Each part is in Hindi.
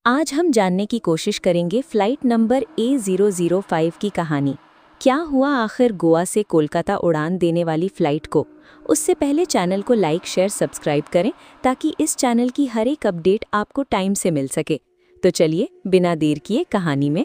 आज हम जानने की कोशिश करेंगे फ्लाइट नंबर A005 की कहानी। क्या हुआ आखिर गोवा से कोलकाता उड़ान देने वाली फ्लाइट को? उससे पहले चैनल को लाइक, शेयर, सब्सक्राइब करें ताकि इस चैनल की हर एक अपडेट आपको टाइम से मिल सके। तो चलिए बिना देर किए कहानी में।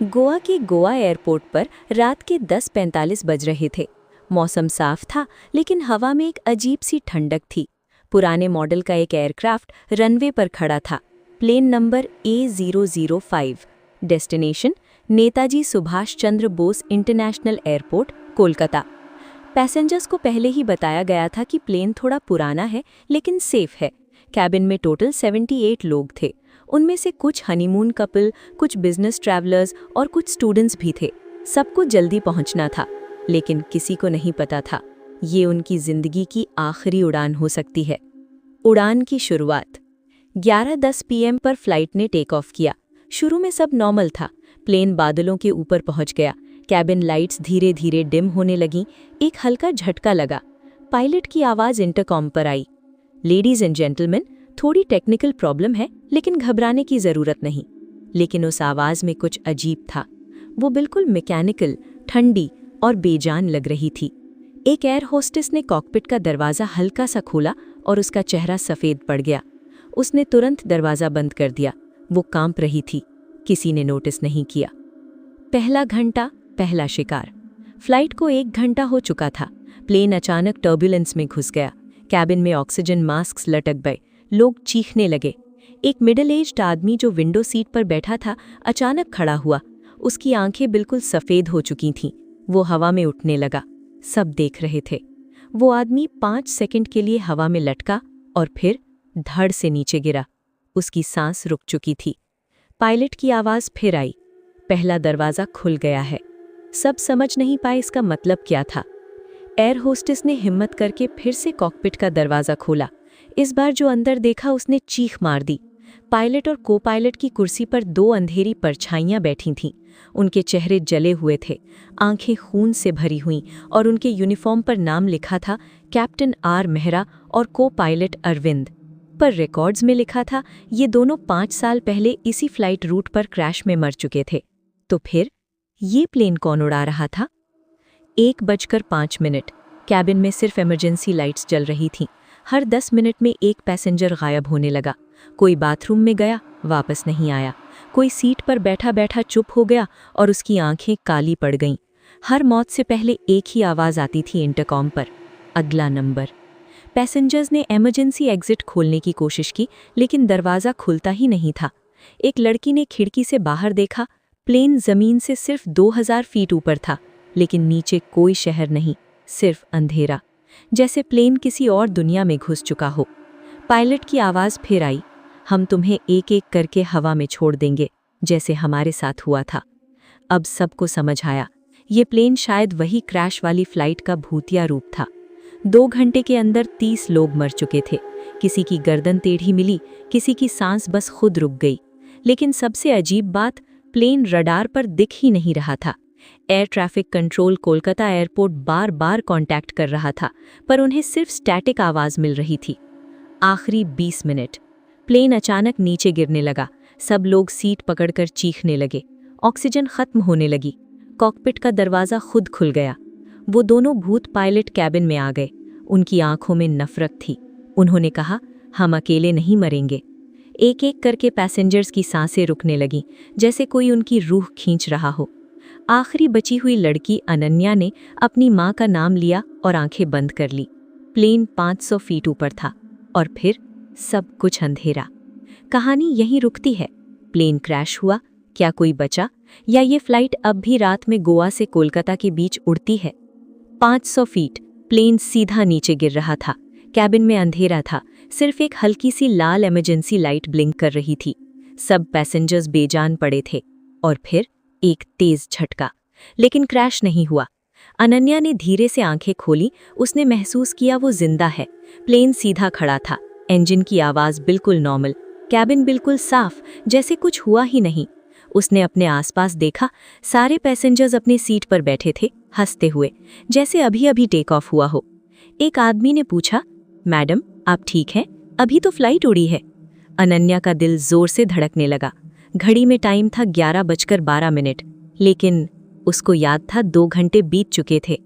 गोवा के गोवा एयरपोर्ट पर रात के 10:45 बज रहे थे। मौसम साफ था, लेकिन हवा में एक अजीब सी ठंडक थी। पुराने मॉडल का एक एयरक्राफ्ट रनवे पर खड़ा था। Plane number A005, destination Netaji Subhash Chandra Bose international airport, Kolkata. Passengers को पहले ही बताया गया था कि प्लेन थोड़ा पुराना है लेकिन सेफ है। कैबिन में टोटल 78 लोग थे। उनमें से कुछ हनीमून कपल, कुछ बिजनेस ट्रैवलर्स और कुछ स्टूडेंट्स भी थे। सबको जल्दी पहुंचना था, लेकिन किसी को नहीं पता था ये उनकी जिंदगी की आखिरी उड़ान हो सकती है। उड़ान की शुरुआत 11:10 PM पर फ्लाइट ने टेक ऑफ किया। शुरू में सब नॉर्मल था। प्लेन बादलों के ऊपर पहुंच गया। कैबिन लाइट्स धीरे धीरे डिम होने लगीं। एक हल्का झटका लगा। पायलट की आवाज़ इंटरकॉम पर आई, लेडीज एंड जेंटलमैन, थोड़ी टेक्निकल प्रॉब्लम है, लेकिन घबराने की ज़रूरत नहीं। लेकिन उस आवाज़ में कुछ अजीब था। वो बिल्कुल मैकेनिकल, ठंडी और बेजान लग रही थी। एक एयर होस्टेस ने कॉकपिट का दरवाज़ा हल्का सा खोला और उसका चेहरा सफ़ेद पड़ गया। उसने तुरंत दरवाज़ा बंद कर दिया। वो कांप रही थी। किसी ने नोटिस नहीं किया। पहला घंटा, पहला शिकार। फ्लाइट को 1 घंटा हो चुका था। प्लेन अचानक टर्बुलेंस में घुस गया। कैबिन में ऑक्सीजन मास्क लटक गए। लोग चीखने लगे। एक मिडिल एज्ड आदमी जो विंडो सीट पर बैठा था अचानक खड़ा हुआ। उसकी आंखें बिल्कुल सफ़ेद हो चुकी थीं। वो हवा में उठने लगा। सब देख रहे थे। वो आदमी 5 सेकंड के लिए हवा में लटका और फिर धड़ से नीचे गिरा। उसकी सांस रुक चुकी थी। पायलट की आवाज़ फिर आई, पहला दरवाज़ा खुल गया है। सब समझ नहीं पाए इसका मतलब क्या था। एयर होस्टेस ने हिम्मत करके फिर से कॉकपिट का दरवाज़ा खोला। इस बार जो अंदर देखा उसने चीख मार दी। पायलट और को पायलट की कुर्सी पर 2 अंधेरी परछाइयाँ बैठी थीं। उनके चेहरे जले हुए थे, आंखें खून से भरी हुईं और उनके यूनिफॉर्म पर नाम लिखा था कैप्टन R मेहरा और को पायलट अरविंद। पर रिकॉर्ड्स में लिखा था ये दोनों 5 साल पहले इसी फ्लाइट रूट पर क्रैश में मर चुके थे। तो फिर ये प्लेन कौन उड़ा रहा था? 1:05। कैबिन में सिर्फ इमरजेंसी लाइट्स जल रही थीं। हर 10 मिनट में एक पैसेंजर गायब होने लगा। कोई बाथरूम में गया, वापस नहीं आया। कोई सीट पर बैठा बैठा चुप हो गया और उसकी आंखें काली पड़ गईं। हर मौत से पहले एक ही आवाज़ आती थी इंटरकॉम पर, अगला नंबर। पैसेंजर्स ने इमरजेंसी एग्जिट खोलने की कोशिश की, लेकिन दरवाज़ा खुलता ही नहीं था। एक लड़की ने खिड़की से बाहर देखा। प्लेन ज़मीन से सिर्फ 2000 फीट ऊपर था, लेकिन नीचे कोई शहर नहीं, सिर्फ अंधेरा, जैसे प्लेन किसी और दुनिया में घुस चुका हो। पायलट की आवाज़ फिर आई, हम तुम्हें एक एक करके हवा में छोड़ देंगे, जैसे हमारे साथ हुआ था। अब सबको समझ आया, ये प्लेन शायद वही क्रैश वाली फ्लाइट का भूतिया रूप था। 2 घंटे के अंदर 30 लोग मर चुके थे। किसी की गर्दन टेढ़ी मिली, किसी की सांस बस खुद रुक गई। लेकिन सबसे अजीब बात, प्लेन रडार पर दिख ही नहीं रहा था। Air traffic control Kolkata airport बार बार कांटेक्ट कर रहा था, पर उन्हें सिर्फ स्टैटिक आवाज़ मिल रही थी। आखिरी 20 मिनट। प्लेन अचानक नीचे गिरने लगा। सब लोग सीट पकड़कर चीखने लगे। ऑक्सीजन खत्म होने लगी। कॉकपिट का दरवाज़ा खुद खुल गया। वो दोनों भूत पायलट कैबिन में आ गए। उनकी आंखों में नफरत थी। उन्होंने कहा, हम अकेले नहीं मरेंगे। एक एक करके पैसेंजर्स की सांसें रुकने लगीं, जैसे कोई उनकी रूह खींच रहा हो। आखिरी बची हुई लड़की अनन्या ने अपनी माँ का नाम लिया और आंखें बंद कर ली। प्लेन 500 फीट ऊपर था और फिर सब कुछ अंधेरा। कहानी यहीं रुकती है। प्लेन क्रैश हुआ, क्या कोई बचा, या ये फ्लाइट अब भी रात में गोवा से कोलकाता के बीच उड़ती है? 500 फीट। प्लेन सीधा नीचे गिर रहा था। कैबिन में अंधेरा था, सिर्फ एक हल्की सी लाल इमरजेंसी लाइट ब्लिंक कर रही थी। सब पैसेंजर्स बेजान पड़े थे। और फिर एक तेज झटका, लेकिन क्रैश नहीं हुआ। अनन्या ने धीरे से आंखें खोली। उसने महसूस किया वो जिंदा है। प्लेन सीधा खड़ा था। इंजन की आवाज़ बिल्कुल नॉर्मल, कैबिन बिल्कुल साफ, जैसे कुछ हुआ ही नहीं। उसने अपने आसपास देखा। सारे पैसेंजर्स अपनी सीट पर बैठे थे, हंसते हुए, जैसे अभी अभी टेक ऑफ हुआ हो। एक आदमी ने पूछा, मैडम आप ठीक हैं? अभी तो फ्लाइट उड़ी है। अनन्या का दिल जोर से धड़कने लगा। घड़ी में टाइम था 11:12, लेकिन उसको याद था 2 घंटे बीत चुके थे।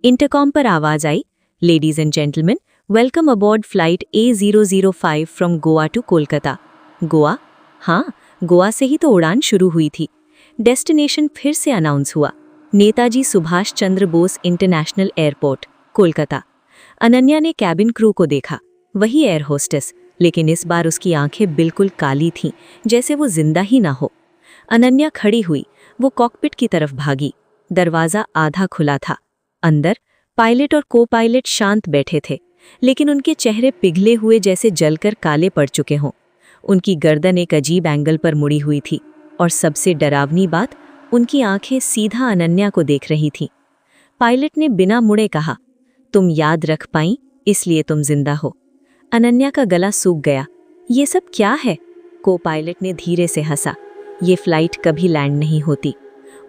इंटरकॉम पर आवाज आई, ladies and gentleman, welcome aboard flight A005 from Goa to Kolkata. Goa? हाँ, गोवा से ही तो उड़ान शुरू हुई थी। डेस्टिनेशन फिर से अनाउंस हुआ, नेताजी सुभाष चंद्र बोस इंटरनेशनल एयरपोर्ट, कोलकाता। अनन्या ने कैबिन क्रू को देखा, वही एयर होस्टेस, लेकिन इस बार उसकी आंखें बिल्कुल काली थीं, जैसे वो जिंदा ही ना हो। अनन्या खड़ी हुई, वो कॉकपिट की तरफ भागी। दरवाज़ा आधा खुला था। अंदर पायलट और को पायलट शांत बैठे थे, लेकिन उनके चेहरे पिघले हुए जैसे जलकर काले पड़ चुके हों। उनकी गर्दन एक अजीब एंगल पर मुड़ी हुई थी, और सबसे डरावनी बात, उनकी आंखें सीधा अनन्या को देख रही थीं। पायलट ने बिना मुड़े कहा, तुम याद रख पाई, इसलिए तुम जिंदा हो। अनन्या का गला सूख गया। ये सब क्या है? को पायलट ने धीरे से हंसा। ये फ्लाइट कभी लैंड नहीं होती।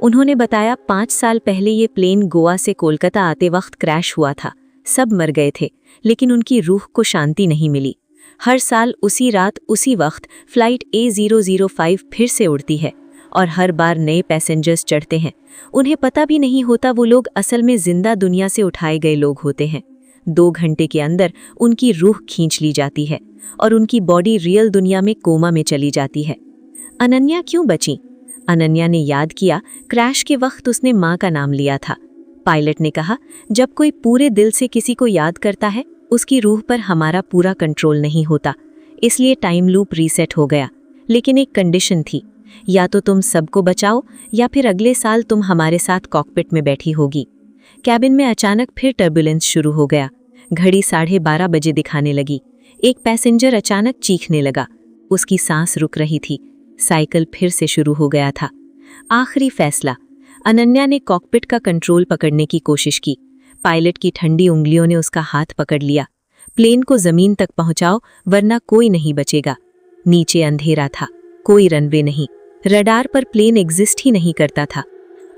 उन्होंने बताया, 5 साल पहले ये प्लेन गोवा से कोलकाता आते वक्त क्रैश हुआ था। सब मर गए थे, लेकिन उनकी रूह को शांति नहीं मिली। हर साल उसी रात उसी वक्त फ्लाइट A005 फिर से उड़ती है, और हर बार नए पैसेंजर्स चढ़ते हैं। उन्हें पता भी नहीं होता वो लोग असल में जिंदा दुनिया से उठाए गए लोग होते हैं। 2 घंटे के अंदर उनकी रूह खींच ली जाती है, और उनकी बॉडी रियल दुनिया में कोमा में चली जाती है। अनन्या क्यों बची? अनन्या ने याद किया, क्रैश के वक्त उसने माँ का नाम लिया था। पायलट ने कहा, जब कोई पूरे दिल से किसी को याद करता है, उसकी रूह पर हमारा पूरा कंट्रोल नहीं होता, इसलिए टाइम लूप रीसेट हो गया। लेकिन एक कंडीशन थी, या तो तुम सबको बचाओ, या फिर अगले साल तुम हमारे साथ कॉकपिट में बैठी होगी। कैबिन में अचानक फिर टर्बुलेंस शुरू हो गया। घड़ी 12:30 बजे दिखाने लगी। एक पैसेंजर अचानक चीखने लगा। उसकी सांस रुक रही थी। साइकिल फिर से शुरू हो गया था। आखिरी फैसला। अनन्या ने कॉकपिट का कंट्रोल पकड़ने की कोशिश की। पायलट की ठंडी उंगलियों ने उसका हाथ पकड़ लिया। प्लेन को जमीन तक पहुंचाओ, वरना कोई नहीं बचेगा। नीचे अंधेरा था, कोई रनवे नहीं, रडार पर प्लेन एग्जिस्ट ही नहीं करता था।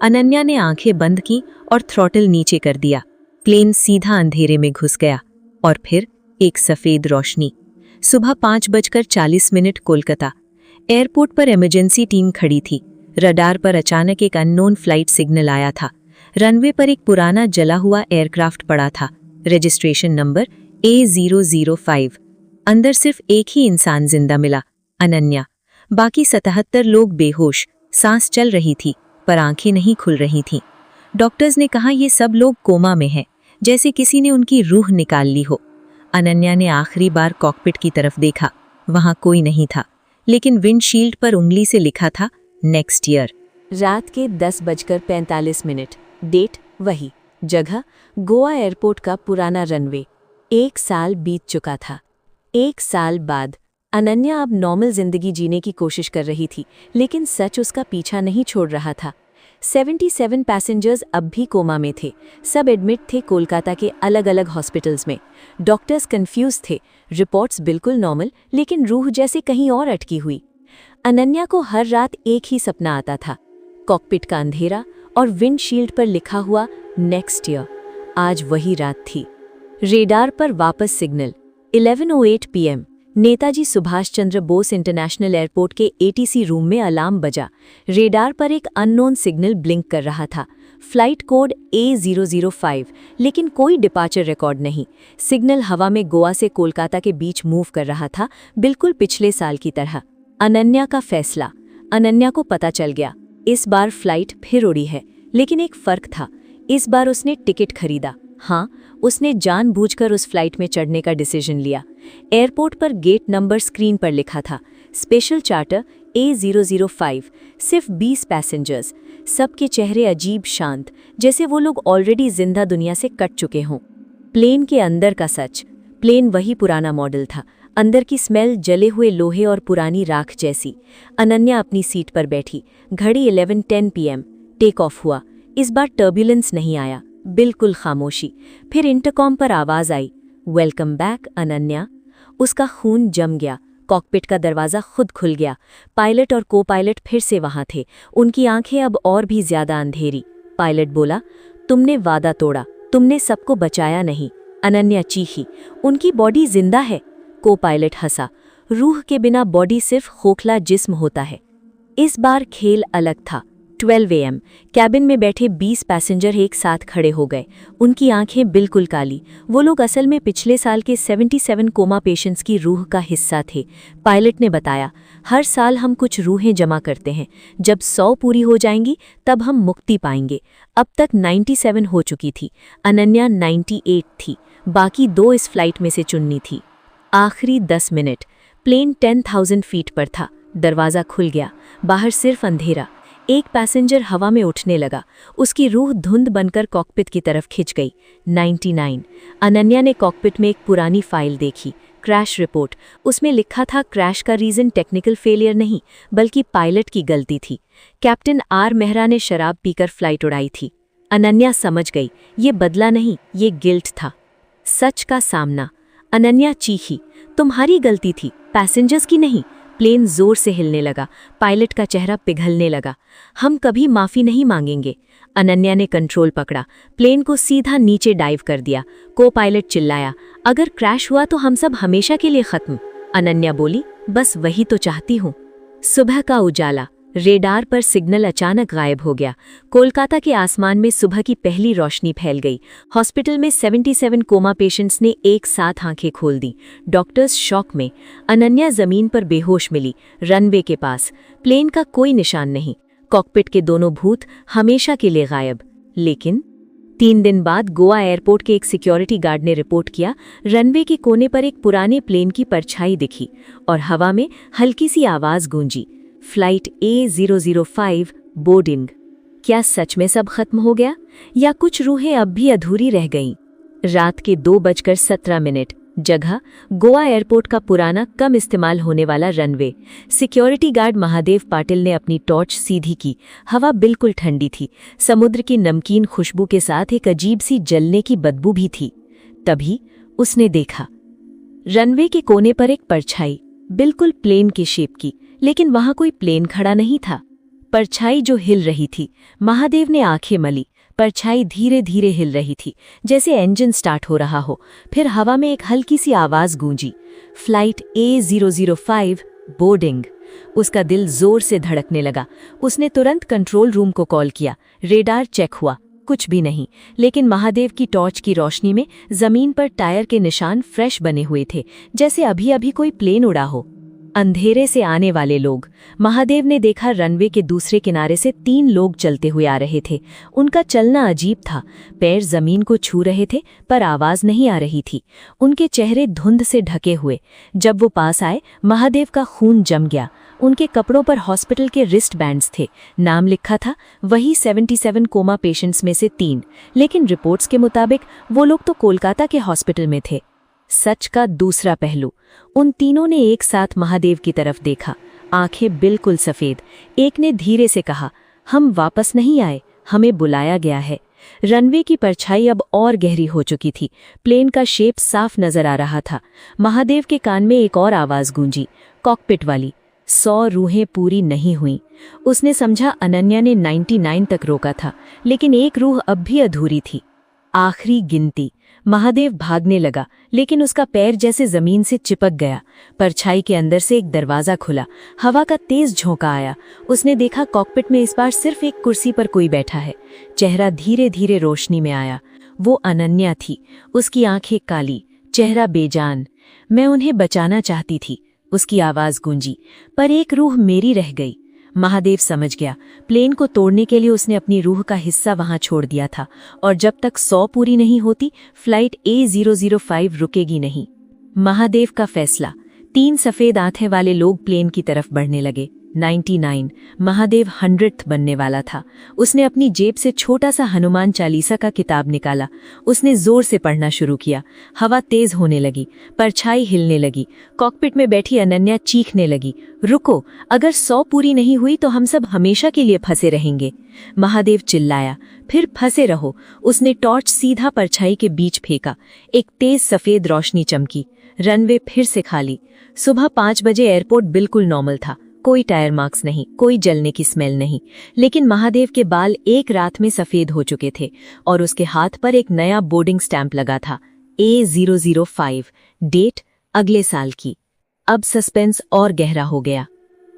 अनन्या ने आंखें बंद की और थ्रॉटल नीचे कर दिया। प्लेन सीधा अंधेरे में घुस गया, और फिर एक सफेद रोशनी। सुबह 5:40 कोलकाता। एयरपोर्ट पर इमरजेंसी टीम खड़ी थी। रडार पर अचानक एक अननोन फ्लाइट सिग्नल आया था। रनवे पर एक पुराना जला हुआ एयरक्राफ्ट पड़ा था, रजिस्ट्रेशन नंबर A005। अंदर सिर्फ एक ही इंसान जिंदा मिला, अनन्या। बाकी 77 लोग बेहोश। सांस चल रही थी, पर आंखें नहीं खुल रही थीं। डॉक्टर्स ने कहा, ये सब लोग कोमा में हैं, जैसे किसी ने उनकी रूह निकाल ली हो। अनन्या ने आखिरी बार कॉकपिट की तरफ देखा। वहां कोई नहीं था, लेकिन विंडशील्ड पर उंगली से लिखा था, नेक्स्ट ईयर। रात के 10:45। डेट वही, जगह गोवा एयरपोर्ट का पुराना रनवे। 1 साल बीत चुका था। 1 साल बाद अनन्या अब नॉर्मल जिंदगी जीने की कोशिश कर रही थी, लेकिन सच उसका पीछा नहीं छोड़ रहा था। 77 पैसेंजर्स अब भी कोमा में थे। सब एडमिट थे कोलकाता के अलग अलग हॉस्पिटल्स में। डॉक्टर्स कंफ्यूज थे। रिपोर्ट्स बिल्कुल नॉर्मल, लेकिन रूह जैसे कहीं और अटकी हुई। अनन्या को हर रात एक ही सपना आता था, कॉकपिट का अंधेरा और विंडशील्ड पर लिखा हुआ नेक्स्ट ईयर। आज वही रात थी। रेडार पर वापस signal. 11:08 PM। Netaji Subhash Chandra Bose international airport के ATC रूम में अलार्म बजा। रेडार पर एक अननोन सिग्नल ब्लिंक कर रहा था। फ्लाइट कोड A005, लेकिन कोई डिपार्चर रिकॉर्ड नहीं। सिग्नल हवा में गोवा से कोलकाता के बीच मूव कर रहा था, बिल्कुल पिछले साल की तरह। अनन्या का फैसला। अनन्या को पता चल गया, इस बार फ्लाइट फिर उड़ी है, लेकिन एक फर्क था। इस बार उसने टिकट खरीदा। हाँ, उसने जानबूझकर उस फ्लाइट में चढ़ने का डिसीजन लिया। एयरपोर्ट पर गेट नंबर स्क्रीन पर लिखा था, स्पेशल चार्टर A005, सिर्फ 20 पैसेंजर्स। सबके चेहरे अजीब शांत, जैसे वो लोग ऑलरेडी जिंदा दुनिया से कट चुके हों। प्लेन के अंदर का सच। प्लेन वही पुराना मॉडल था। अंदर की स्मेल जले हुए लोहे और पुरानी राख जैसी। अनन्या अपनी सीट पर बैठी। घड़ी 11:10 PM। टेक ऑफ हुआ। इस बार टर्बुलेंस नहीं आया, बिल्कुल खामोशी। फिर इंटरकॉम पर आवाज आई, वेलकम बैक अनन्या। उसका खून जम गया। कॉकपिट का दरवाज़ा खुद खुल गया। पायलट और को पायलट फिर से वहां थे। उनकी आंखें अब और भी ज्यादा अंधेरी। पायलट बोला, तुमने वादा तोड़ा, तुमने सबको बचाया नहीं। अनन्या चीखी, उनकी बॉडी जिंदा है। को पायलट हंसा, रूह के बिना बॉडी सिर्फ खोखला जिस्म होता है। इस बार खेल अलग था। 12 AM कैबिन में बैठे 20 पैसेंजर एक साथ खड़े हो गए। उनकी आंखें बिल्कुल काली। वो लोग असल में पिछले साल के 77 कोमा पेशेंट्स की रूह का हिस्सा थे। पायलट ने बताया, हर साल हम कुछ रूहें जमा करते हैं। जब 100 पूरी हो जाएंगी तब हम मुक्ति पाएंगे। अब तक 97 हो चुकी थी। अनन्या 98 थी। बाकी 2 इस फ्लाइट में से चुननी थी। आखिरी 10 मिनट। प्लेन 10,000 फीट पर था। दरवाज़ा खुल गया। बाहर सिर्फ अंधेरा। एक पैसेंजर हवा में उठने लगा। उसकी रूह धुंध बनकर कॉकपिट की तरफ खिंच गई। 99। अनन्या ने कॉकपिट में एक पुरानी फाइल देखी। Crash report. उसमें लिखा था क्रैश का रीज़न टेक्निकल फेलियर नहीं बल्कि पायलट की गलती थी। कैप्टन आर मेहरा ने शराब पीकर फ्लाइट उड़ाई थी। अनन्या समझ गई, ये बदला नहीं, ये गिल्ट था। सच का सामना। अनन्या चीखी, तुम्हारी गलती थी, पैसेंजर्स की नहीं। प्लेन जोर से हिलने लगा। पायलट का चेहरा पिघलने लगा। हम कभी माफ़ी नहीं मांगेंगे। अनन्या ने कंट्रोल पकड़ा। प्लेन को सीधा नीचे डाइव कर दिया। को पायलट चिल्लाया, अगर क्रैश हुआ तो हम सब हमेशा के लिए खत्म। अनन्या बोली, बस वही तो चाहती हूँ। सुबह का उजाला। रेडार पर सिग्नल अचानक गायब हो गया। कोलकाता के आसमान में सुबह की पहली रोशनी फैल गई। हॉस्पिटल में 77 कोमा पेशेंट्स ने एक साथ आंखें खोल दी। डॉक्टर्स शॉक में। अनन्या जमीन पर बेहोश मिली, रनवे के पास। प्लेन का कोई निशान नहीं। कॉकपिट के दोनों भूत हमेशा के लिए गायब। लेकिन 3 दिन बाद गोवा एयरपोर्ट के एक सिक्योरिटी गार्ड ने रिपोर्ट किया, रनवे के कोने पर एक पुराने प्लेन की परछाई दिखी और हवा में हल्की सी आवाज़ गूंजी, फ्लाइट A005 बोर्डिंग। क्या सच में सब खत्म हो गया या कुछ रूहें अब भी अधूरी रह गईं? रात के 2:17। जगह गोवा एयरपोर्ट का पुराना कम इस्तेमाल होने वाला runway. Security guard Mahadev Patil ने अपनी टॉर्च सीधी की। हवा बिल्कुल ठंडी थी। समुद्र की नमकीन खुशबू के साथ एक अजीब सी जलने की बदबू भी थी। तभी उसने देखा, रनवे के कोने पर एक परछाई, बिल्कुल प्लेन की शेप की, लेकिन वहां कोई प्लेन खड़ा नहीं था। परछाई जो हिल रही थी। महादेव ने आंखें मली। परछाई धीरे धीरे हिल रही थी, जैसे इंजन स्टार्ट हो रहा हो। फिर हवा में एक हल्की सी आवाज गूंजी, फ्लाइट A005 बोर्डिंग। उसका दिल जोर से धड़कने लगा। उसने तुरंत कंट्रोल रूम को कॉल किया। रेडार चेक हुआ, कुछ भी नहीं। लेकिन महादेव की टॉर्च की रोशनी में जमीन पर टायर के निशान फ्रेश बने हुए थे, जैसे अभी अभी कोई प्लेन उड़ा हो। अंधेरे से आने वाले लोग। महादेव ने देखा रनवे के दूसरे किनारे से 3 लोग चलते हुए आ रहे थे। उनका चलना अजीब था। पैर जमीन को छू रहे थे पर आवाज नहीं आ रही थी। उनके चेहरे धुंध से ढके हुए। जब वो पास आए, महादेव का खून जम गया। उनके कपड़ों पर हॉस्पिटल के रिस्ट बैंड्स थे। नाम लिखा था, वही 77 कोमा पेशेंट्स में से 3। लेकिन रिपोर्ट्स के मुताबिक वो लोग तो कोलकाता के हॉस्पिटल में थे। सच का दूसरा पहलू। उन तीनों ने एक साथ महादेव की तरफ देखा, आंखें बिल्कुल सफेद। एक ने धीरे से कहा, हम वापस नहीं आए, हमें बुलाया गया है। रनवे की परछाई अब और गहरी हो चुकी थी। प्लेन का शेप साफ नजर आ रहा था। महादेव के कान में एक और आवाज गूंजी, कॉकपिट वाली, 100 रूहें पूरी नहीं हुईं। उसने समझा अनन्या ने 99 तक रोका था, लेकिन एक रूह अब भी अधूरी थी। आखिरी गिनती। महादेव भागने लगा, लेकिन उसका पैर जैसे जमीन से चिपक गया। परछाई के अंदर से एक दरवाजा खुला। हवा का तेज झोंका आया। उसने देखा कॉकपिट में इस बार सिर्फ एक कुर्सी पर कोई बैठा है। चेहरा धीरे धीरे रोशनी में आया। वो अनन्या थी। उसकी आंखें काली, चेहरा बेजान। मैं उन्हें बचाना चाहती थी, उसकी आवाज गूंजी, पर एक रूह मेरी रह गई। महादेव समझ गया। प्लेन को तोड़ने के लिए उसने अपनी रूह का हिस्सा वहां छोड़ दिया था, और जब तक 100 पूरी नहीं होती, फ्लाइट A005 रुकेगी नहीं। महादेव का फैसला। 3 सफेद आंखें वाले लोग प्लेन की तरफ बढ़ने लगे। 99। महादेव 100th बनने वाला था। उसने अपनी जेब से छोटा सा हनुमान चालीसा का किताब निकाला। उसने जोर से पढ़ना शुरू किया। हवा तेज होने लगी, परछाई हिलने लगी। कॉकपिट में बैठी अनन्या चीखने लगी, रुको, अगर 100 पूरी नहीं हुई तो हम सब हमेशा के लिए फंसे रहेंगे। महादेव चिल्लाया, फिर फंसे रहो। उसने टॉर्च सीधा परछाई के बीच फेंका। एक तेज सफेद रोशनी चमकी। रनवे फिर से खाली। सुबह 5 बजे एयरपोर्ट बिल्कुल नॉर्मल था। कोई टायर मार्क्स नहीं, कोई जलने की स्मेल नहीं। लेकिन महादेव के बाल एक रात में सफेद हो चुके थे और उसके हाथ पर एक नया बोर्डिंग स्टैंप लगा था, A005, डेट अगले साल की। अब सस्पेंस और गहरा हो गया।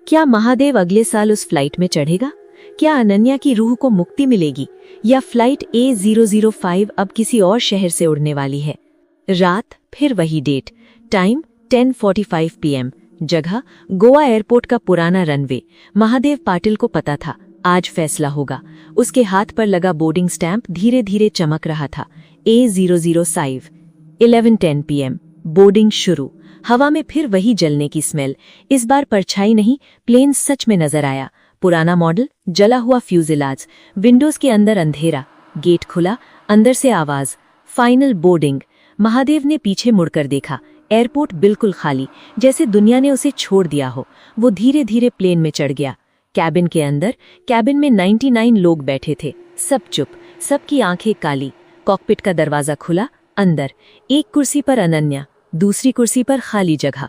क्या महादेव अगले साल उस फ्लाइट में चढ़ेगा? क्या अनन्या की रूह को मुक्ति मिलेगी? या फ्लाइट A005 अब किसी और शहर से उड़ने वाली है? रात फिर वही डेट, टाइम 10:45 PM, जगह गोवा एयरपोर्ट का पुराना रनवे। महादेव पाटिल को पता था आज फैसला होगा। उसके हाथ पर लगा बोर्डिंग स्टैंप धीरे धीरे चमक रहा था। A005, 11:10 PM, बोर्डिंग शुरू। हवा में फिर वही जलने की स्मेल। इस बार परछाई नहीं, प्लेन सच में नजर आया। पुराना मॉडल, जला हुआ फ्यूजिलाज, विंडोज के अंदर अंधेरा। गेट खुला, अंदर से आवाज, फाइनल बोर्डिंग। महादेव ने पीछे मुड़कर देखा। एयरपोर्ट बिल्कुल खाली, जैसे दुनिया ने उसे छोड़ दिया हो। वो धीरे धीरे प्लेन में चढ़ गया। कैबिन के अंदर, कैबिन में 99 लोग बैठे थे, सब चुप, सबकी आंखें काली। कॉकपिट का दरवाजा खुला, अंदर एक कुर्सी पर अनन्या, दूसरी कुर्सी पर खाली जगह।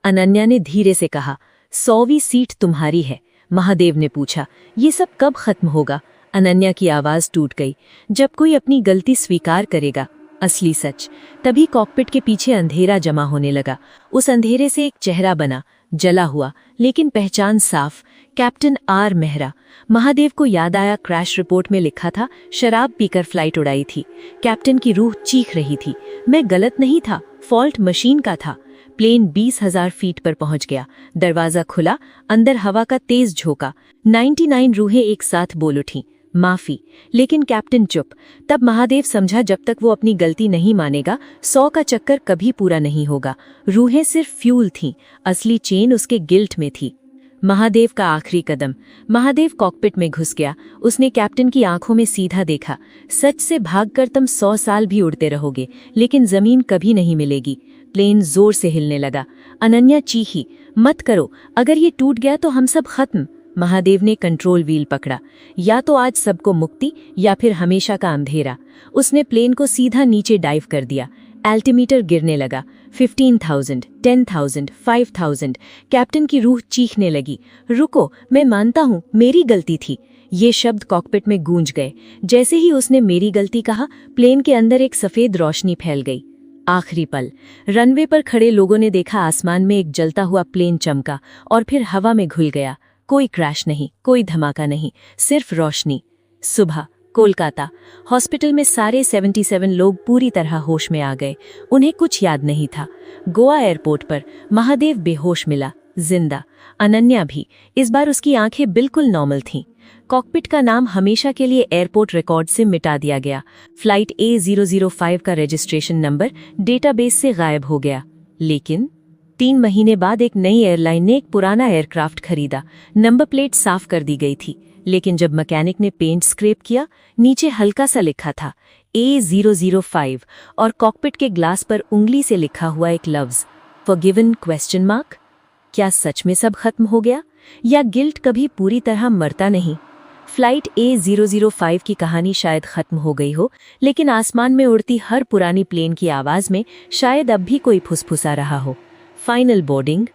अनन्या ने धीरे से कहा, 100वीं सीट तुम्हारी है। महादेव ने पूछा, ये सब कब खत्म होगा? अनन्या की आवाज टूट गई, जब कोई अपनी गलती स्वीकार करेगा। असली सच। तभी कॉकपिट के पीछे अंधेरा जमा होने लगा। उस अंधेरे से एक चेहरा बना, जला हुआ लेकिन पहचान साफ, कैप्टन आर मेहरा। महादेव को याद आया, क्रैश रिपोर्ट में लिखा था शराब पीकर फ्लाइट उड़ाई थी। कैप्टन की रूह चीख रही थी, मैं गलत नहीं था, फॉल्ट मशीन का था। प्लेन 20,000 फीट पर पहुंच गया। दरवाजा खुला, अंदर हवा का तेज झोंका। 99 रूहें एक साथ बोल उठीं, माफी। लेकिन कैप्टन चुप। तब महादेव समझा, जब तक वो अपनी गलती नहीं मानेगा 100 का चक्कर कभी पूरा नहीं होगा। रूहें सिर्फ फ्यूल थीं, असली चेन उसके गिल्ट में थी। महादेव का आखिरी कदम। महादेव कॉकपिट में घुस गया। उसने कैप्टन की आंखों में सीधा देखा, सच से भागकर तुम 100 साल भी उड़ते रहोगे, लेकिन जमीन कभी नहीं मिलेगी। प्लेन जोर से हिलने लगा। अनन्या चीखी, मत करो, अगर ये टूट गया तो हम सब खत्म। महादेव ने कंट्रोल व्हील पकड़ा। या तो आज सबको मुक्ति, या फिर हमेशा का अंधेरा। उसने प्लेन को सीधा नीचे डाइव कर दिया। एल्टीमीटर गिरने लगा। 15,000, 10,000, 5,000। कैप्टन की रूह चीखने लगी, रुको, मैं मानता हूँ मेरी गलती थी। ये शब्द कॉकपिट में गूंज गए। जैसे ही उसने मेरी गलती कहा, प्लेन के अंदर एक सफेद रोशनी फैल गई। आखिरी पल। रनवे पर खड़े लोगों ने देखा, आसमान में एक जलता हुआ प्लेन चमका और फिर हवा में घुल गया। कोई क्रैश नहीं, कोई धमाका नहीं, सिर्फ रोशनी। सुबह, कोलकाता। हॉस्पिटल में सारे 77 लोग पूरी तरह होश में आ गए। उन्हें कुछ याद नहीं था। गोवा एयरपोर्ट पर महादेव बेहोश मिला, जिंदा। अनन्या भी। इस बार उसकी आंखें बिल्कुल नॉर्मल थीं। कॉकपिट का नाम हमेशा के लिए एयरपोर्ट रिकॉर्ड से मिटा दिया गया। फ्लाइट A005 का रजिस्ट्रेशन नंबर डेटाबेस से गायब हो गया। लेकिन 3 महीने बाद एक नई एयरलाइन ने एक पुराना एयरक्राफ्ट खरीदा। नंबर प्लेट साफ कर दी गई थी, लेकिन जब मैकेनिक ने पेंट स्क्रैप किया, नीचे हल्का सा लिखा था A005 और कॉकपिट के ग्लास पर उंगली से लिखा हुआ एक लफ्ज, फॉरगिवन? क्या सच में सब खत्म हो गया, या गिल्ट कभी पूरी तरह मरता नहीं? फ्लाइट A005 की कहानी शायद खत्म हो गई हो, लेकिन आसमान में उड़ती हर पुरानी प्लेन की आवाज में शायद अब भी कोई फुसफुसा रहा हो। Final boarding,